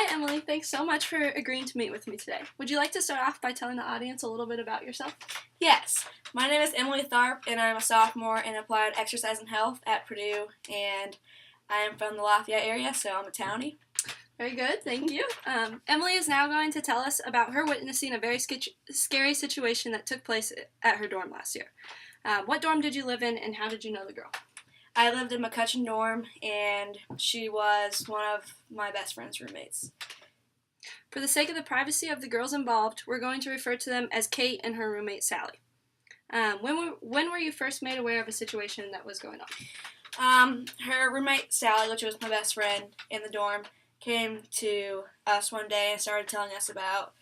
Hi, Emily. Thanks so much for agreeing to meet with me today. Would you like to start off by telling the audience a little bit about yourself? Yes, my name is Emily Tharp, and I'm a sophomore in Applied Exercise and Health at Purdue, and I am from the Lafayette area, so I'm a townie. Very good, thank you. Emily is now going to tell us about her witnessing a very scary situation that took place at her dorm last year. What dorm did you live in, and how did you know the girl? I lived in McCutcheon dorm, and she was one of my best friend's roommates. For the sake of the privacy of the girls involved, we're going to refer to them as Kate and her roommate Sally. When were you first made aware of a situation that was going on? Her roommate Sally, which was my best friend in the dorm, came to us one day and started telling us about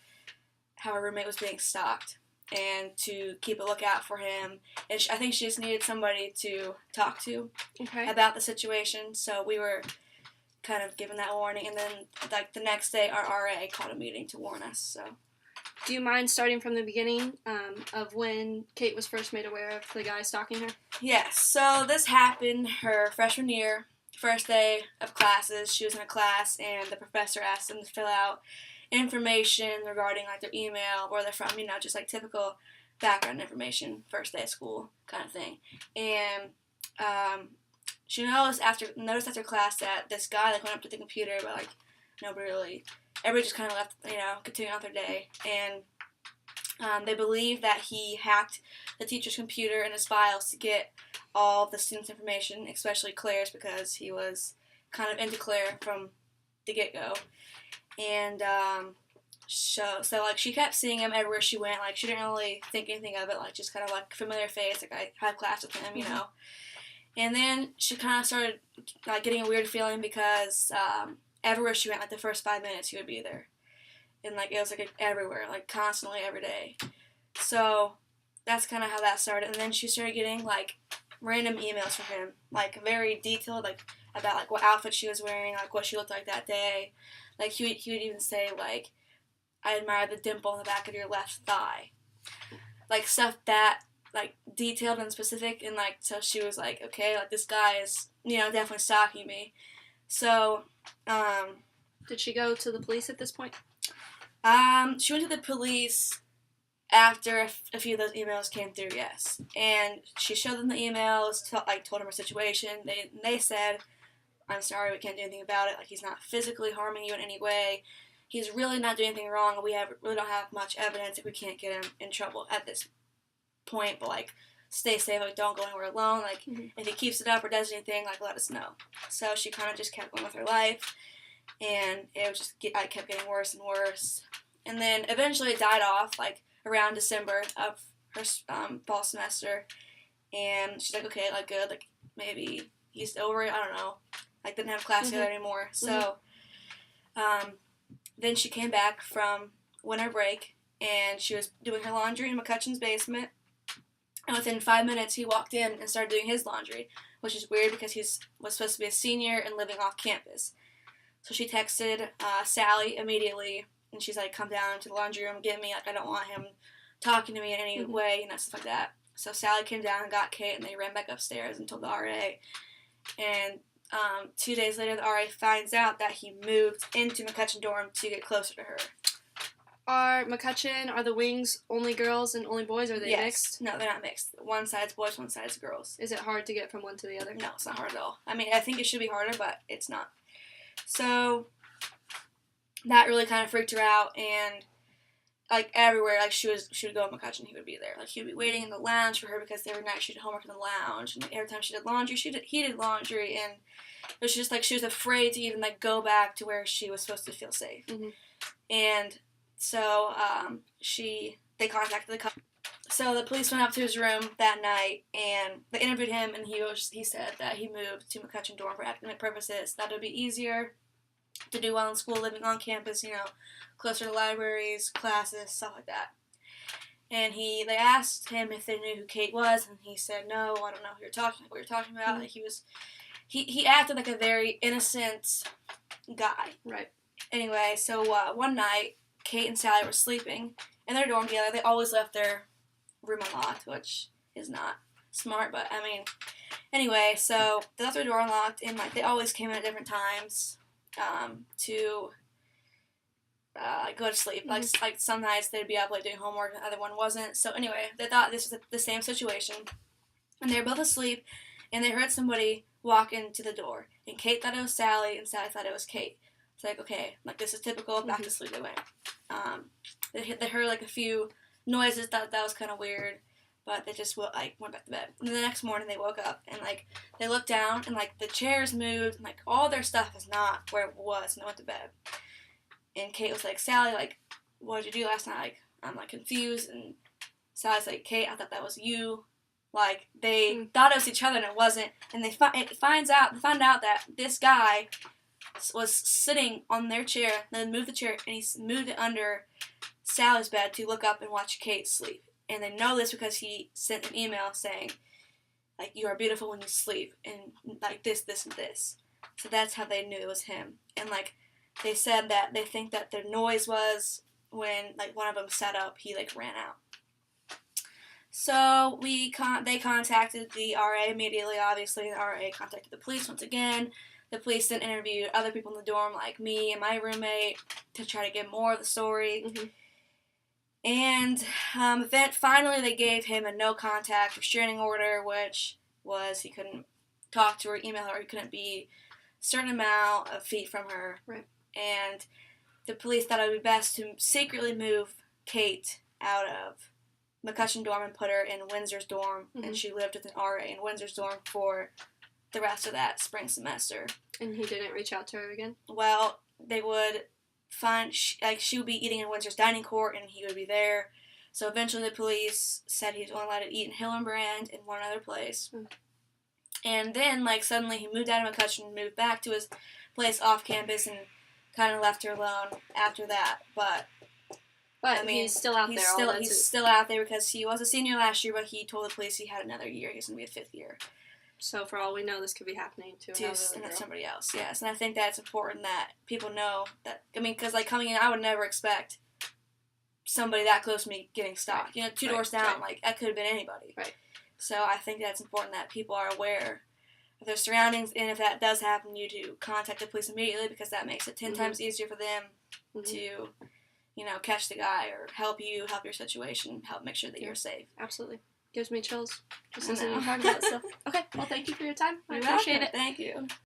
how her roommate was being stalked and to keep a lookout for him. And I think she just needed somebody to talk to about the situation, so we were kind of given that warning. And then, the next day, our RA called a meeting to warn us. So, do you mind starting from the beginning of when Kate was first made aware of the guy stalking her? Yes. So this happened her freshman year, first day of classes. She was in a class, and the professor asked them to fill out information regarding their email, where they're from, just typical background information, first day of school kind of thing. And she noticed after class that this guy went up to the computer, but everybody just kind of left, continuing on their day. And they believe that he hacked the teacher's computer and his files to get all the students' information, especially Claire's, because he was kind of into Claire from the get-go. And so she kept seeing him everywhere she went. She didn't really think anything of it, just kind of familiar face. I had class with him, And then she kind of started getting a weird feeling because everywhere she went, the first 5 minutes, he would be there. And it was everywhere, constantly every day. So that's kind of how that started. And then she started getting random emails from him, very detailed, about what outfit she was wearing, what she looked like that day. He would even say I admire the dimple in the back of your left thigh. Stuff that detailed and specific, and so she was okay, this guy is definitely stalking me. So did she go to the police at this point? She went to the police after a few of those emails came through, yes. And she showed them the emails, told them her situation. They said, I'm sorry, we can't do anything about it. He's not physically harming you in any way. He's really not doing anything wrong. We really don't have much evidence. We can't get him in trouble at this point. But stay safe. Don't go anywhere alone. If he keeps it up or does anything, let us know. So she kind of just kept going with her life, and it was I kept getting worse and worse. And then eventually it died off around December of her fall semester, and she's okay, good, maybe he's over it. I don't know. Didn't have class together anymore. So then she came back from winter break, and she was doing her laundry in McCutcheon's basement. And within 5 minutes, he walked in and started doing his laundry, which is weird because he was supposed to be a senior and living off campus. So she texted Sally immediately, and she's come down to the laundry room, get me. I don't want him talking to me in any way, stuff like that. So Sally came down and got Kate, and they ran back upstairs and told the RA. And 2 days later, the RA finds out that he moved into McCutcheon dorm to get closer to her. Are the wings only girls and only boys, or are they mixed? No, they're not mixed. One side's boys, one side's girls. Is it hard to get from one to the other? No, it's not hard at all. I think it should be harder, but it's not. So that really kind of freaked her out, and everywhere, she would go to McCutcheon, he would be there. He would be waiting in the lounge for her because every night she did homework in the lounge, and every time she did laundry, he did laundry, and it was just she was afraid to even go back to where she was supposed to feel safe. And so they contacted the cops. So the police went up to his room that night, and they interviewed him, and he said that he moved to McCutcheon dorm for academic purposes. That it would be easier to do well in school, living on campus, closer to libraries, classes, stuff like that. And they asked him if they knew who Kate was, and he said, no, I don't know what you're talking about. He acted like a very innocent guy. Right. Anyway, so one night, Kate and Sally were sleeping in their dorm together. They always left their room unlocked, which is not smart, but anyway, so they left their door unlocked, and they always came in at different times to go to sleep. Mm-hmm. Like some nights they'd be up late doing homework, and the other one wasn't. So anyway, they thought this was the same situation, and they were both asleep, and they heard somebody walk into the door, and Kate thought it was Sally, and Sally thought it was Kate. It's like, okay, like this is typical. Back to sleep they went. They heard like a few noises. Thought that was kind of weird, but they just went back to bed. And the next morning they woke up and like they looked down and like the chairs moved and like all their stuff is not where it was, and they went to bed. And Kate was like, Sally, like, what did you do last night? Like, I'm like confused. And Sally's like, Kate, I thought that was you. Like they thought it was each other and it wasn't. And they found out that this guy was sitting on their chair. Then moved the chair and he moved it under Sally's bed to look up and watch Kate sleep. And they know this because he sent an email saying, like, you are beautiful when you sleep, and like this, and this. So that's how they knew it was him. And like they said that they think that their noise was when like one of them sat up, he like ran out. So they contacted the RA immediately. Obviously, the RA contacted the police once again. The police then interviewed other people in the dorm, like me and my roommate, to try to get more of the story. Mm-hmm. And then finally they gave him a no contact restraining order, which was he couldn't talk to her, email her, he couldn't be a certain amount of feet from her. Right. And the police thought it would be best to secretly move Kate out of McCutcheon dorm and put her in Windsor's dorm, and she lived with an RA in Windsor's dorm for the rest of that spring semester. And he didn't reach out to her again? Well, they would find, she would be eating in Windsor's dining court, and he would be there. So eventually the police said he was only allowed to eat in Hillenbrand and one other place. And then, like, suddenly he moved out of McCutcheon and moved back to his place off campus and kind of left her alone after that. But I mean, he's still out there. He's still out there because he was a senior last year, but he told the police he had another year. He was going to be a 5th year. So for all we know, this could be happening to somebody else. Yes, and I think that's important that people know that. I mean, because like coming in, I would never expect somebody that close to me getting stalked. You know, 2 doors down, like that could have been anybody. Right. So I think that's important that people are aware of their surroundings, and if that does happen, you to contact the police immediately because that makes it 10 times easier for them to, you know, catch the guy or help your situation, help make sure that you're safe. Absolutely. Gives me chills just listening to you talk about stuff. Okay, well, thank you for your time. I appreciate it. Thank you.